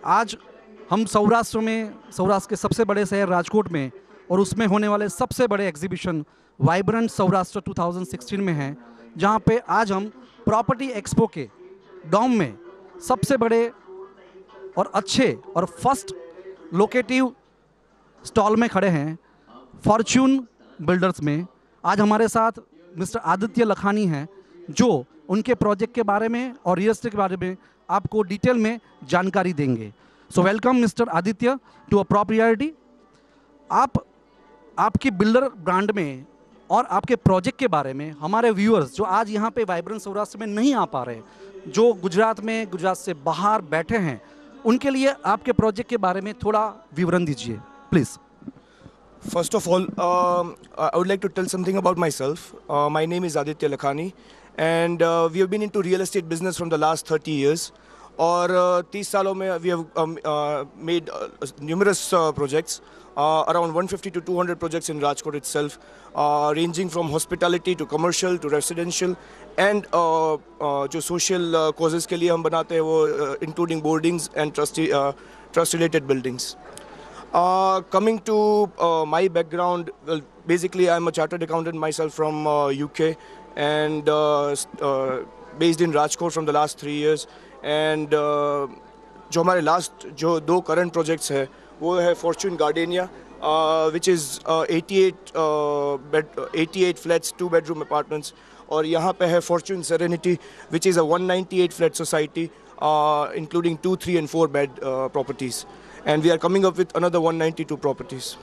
आज हम सौराष्ट्र के सबसे बड़े शहर राजकोट में और उसमें होने वाले सबसे बड़े एग्जीबिशन वाइब्रेंट सौराष्ट्र 2016 में हैं, जहां पे आज हम प्रॉपर्टी एक्सपो के डॉम में सबसे बड़े और अच्छे और फर्स्ट लोकेटिव स्टॉल में खड़े हैं फॉर्च्यून बिल्डर्स में। आज हमारे साथ मिस्टर आदित्य लखानी हैं, जो उनके प्रोजेक्ट के बारे में और रियल एस्टेट के बारे में आपको डिटेल में जानकारी देंगे। So welcome mister Aditya to a property. आपकी बिल्डर ब्रांड में और आपके प्रोजेक्ट के बारे में हमारे व्यूअर्स जो आज यहाँ पे वाइब्रेंट सौराष्ट्र में नहीं आ पा रहे, जो गुजरात से बाहर बैठे हैं, उनके लिए आपके प्रोजेक्ट के बारे में थोड़ा विवरण दीजिए please. First of all, I would like to tell something about myself. My name is Aditya Lakhani, and we have been into real estate business from the last 30 years. और 30 सालों में we have made numerous projects, around 150 to 200 projects in Rajkot itself, ranging from hospitality to commercial to residential, and जो social causes के लिए हम बनाते हैं वो including boardings and trust related buildings. Coming to my background, well, basically I'm a chartered accountant myself from UK, and based in Rajkot from the last 3 years. And जो हमारे last जो दो current projects है वो है Fortune Gardenia, which is 88 flats, 2-bedroom apartments, और यहाँ पे है Fortune Serenity, which is a 198 flat society, including 2, 3 and 4 bed properties. And we are coming up with another 192 properties.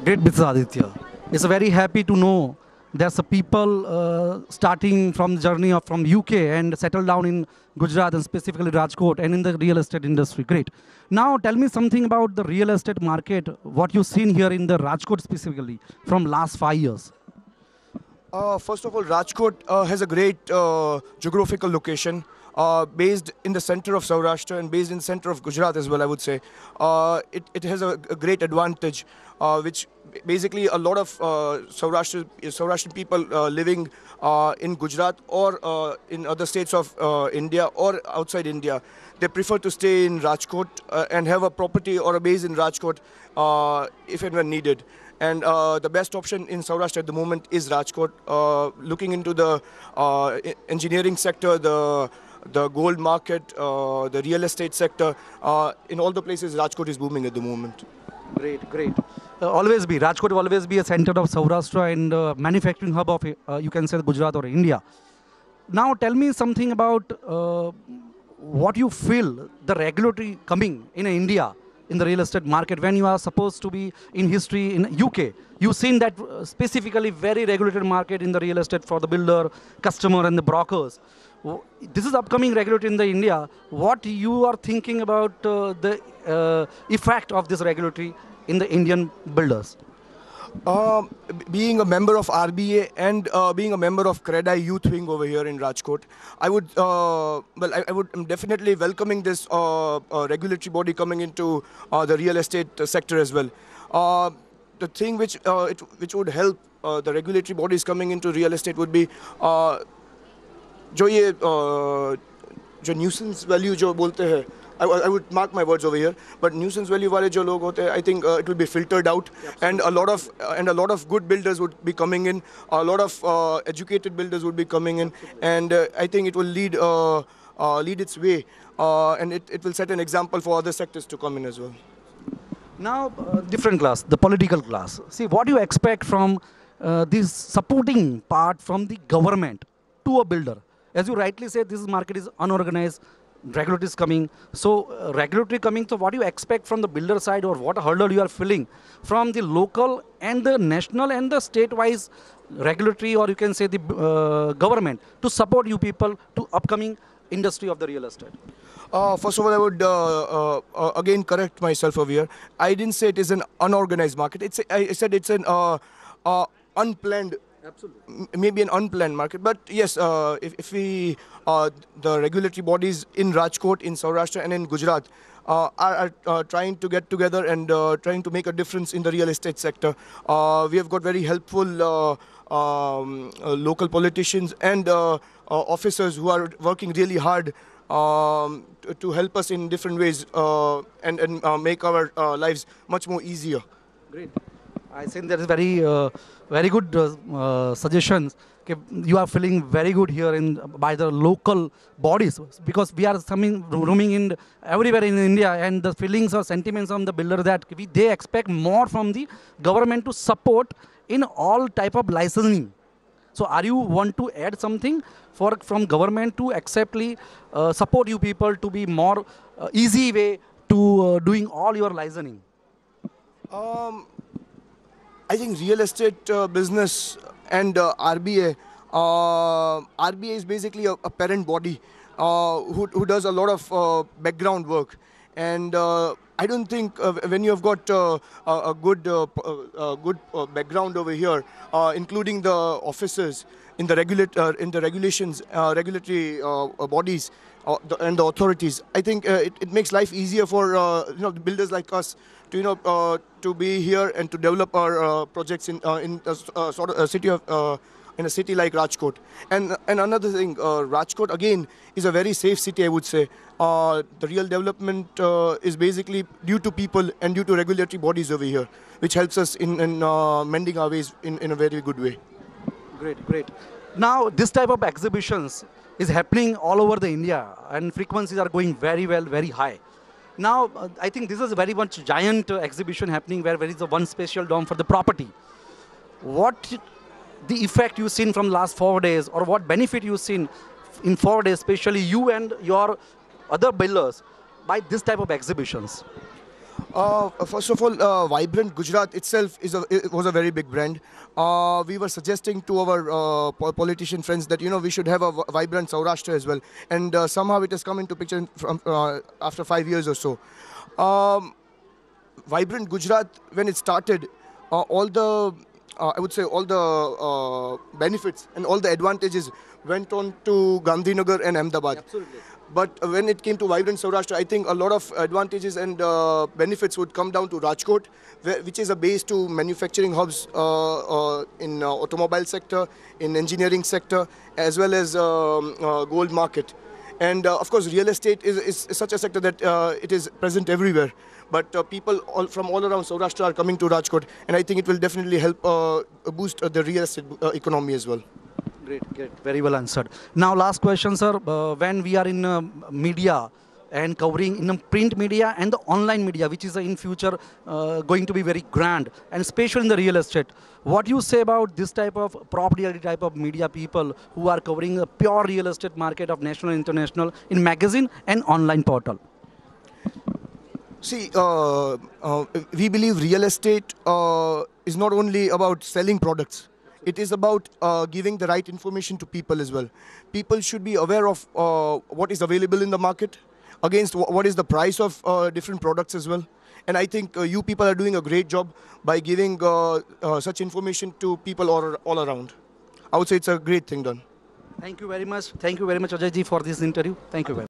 Great, Mr. Aditya. It's very happy to know there's a people starting from the journey from UK and settle down in Gujarat and specifically Rajkot and in the real estate industry. Great. Now tell me something about the real estate market, what you've seen here in the Rajkot specifically from last 5 years. First of all, Rajkot has a great geographical location. Based in the center of Saurashtra and based in the center of Gujarat as well, I would say. It has a great advantage, which basically a lot of Saurashtrian people living in Gujarat or in other states of India or outside India, they prefer to stay in Rajkot and have a property or a base in Rajkot if and when needed. And the best option in Saurashtra at the moment is Rajkot. Looking into the engineering sector, the gold market, the real estate sector, in all the places Rajkot is booming at the moment. Great. Rajkot will always be a center of Saurashtra and manufacturing hub of, you can say, Gujarat or India. Now tell me something about what you feel the regulatory coming in India in the real estate market when you are supposed to be in history in UK. You've seen that specifically very regulated market in the real estate for the builder, customer and the brokers. This is upcoming regulatory in the India. What you are thinking about the effect of this regulatory in the Indian builders? Being a member of RBA and being a member of CREDI Youth Wing over here in Rajkot, I would definitely welcoming this regulatory body coming into the real estate sector as well. The thing which would help the regulatory bodies coming into real estate would be जो nuisance value जो बोलते हैं, I would mark my words over here, but nuisance value वाले जो लोग होते हैं, I think it will be filtered out. And a lot of good builders would be coming in, a lot of educated builders would be coming in, and I think it will lead its way, and it will set an example for other sectors to come in as well. Now, different class, the political class. See, what do you expect from this supporting part from the government to a builder? As you rightly said, this market is unorganized, regulatory is coming. So regulatory coming, so what do you expect from the builder side, or what hurdle you are feeling from the local and the national and the state-wise regulatory, or you can say the government to support you people to upcoming industry of the real estate? First of all, I would again correct myself over here. I didn't say it is an unorganized market. I said it's an unplanned. Absolutely. Maybe an unplanned market, but yes, if we, the regulatory bodies in Rajkot, in Saurashtra and in Gujarat are trying to get together and trying to make a difference in the real estate sector. We have got very helpful local politicians and officers who are working really hard to help us in different ways and make our lives much more easier. Great. I think that is very good suggestions. Okay, you are feeling very good here by the local bodies, because we are roaming in everywhere in India, and the feelings or sentiments from the builder that they expect more from the government to support in all type of licensing. So are you want to add something from government to acceptly support you people to be more easy way to doing all your licensing? Um, I think real estate business and RBA. RBA is basically a parent body who does a lot of background work, and I don't think when you have got a good background over here, including the officers in the regulations, regulatory bodies. And the authorities, I think it makes life easier for builders like us to to be here and to develop our projects in a city of in a city like Rajkot. And another thing, Rajkot again is a very safe city, I would say. The real development is basically due to people and due to regulatory bodies over here, which helps us in mending our ways in a very good way. Great, great. Now, this type of exhibitions is happening all over the India, and frequencies are going very well, very high. Now, I think this is a very much giant exhibition happening where there is a one special dome for the property. What the effect you've seen from last 4 days, or what benefit you've seen in 4 days, especially you and your other builders, by this type of exhibitions? First of all, Vibrant Gujarat itself was a very big brand. We were suggesting to our politician friends that we should have a Vibrant Saurashtra as well, and somehow it has come into picture from after 5 years or so. Vibrant Gujarat, when it started, all the I would say all the benefits and all the advantages went on to Gandhinagar and Ahmedabad. Absolutely. But when it came to Vibrant Saurashtra, I think a lot of advantages and benefits would come down to Rajkot, which is a base to manufacturing hubs in automobile sector, in engineering sector, as well as gold market. And of course, real estate is such a sector that it is present everywhere. But people from all around Saurashtra are coming to Rajkot, and I think it will definitely help boost the real estate economy as well. Great, great. Very well answered. Now, last question, sir. When we are in media and covering in print media and the online media, which is in future going to be very grand, and especially in the real estate, what you say about this type of property type of media people who are covering a pure real estate market of national and international in magazine and online portal? See, we believe real estate is not only about selling products. It is about giving the right information to people as well. People should be aware of what is available in the market, against what is the price of different products as well. And I think you people are doing a great job by giving such information to people all around. I would say it's a great thing done. Thank you very much. Thank you very much, Ajay ji, for this interview. Thank you very much.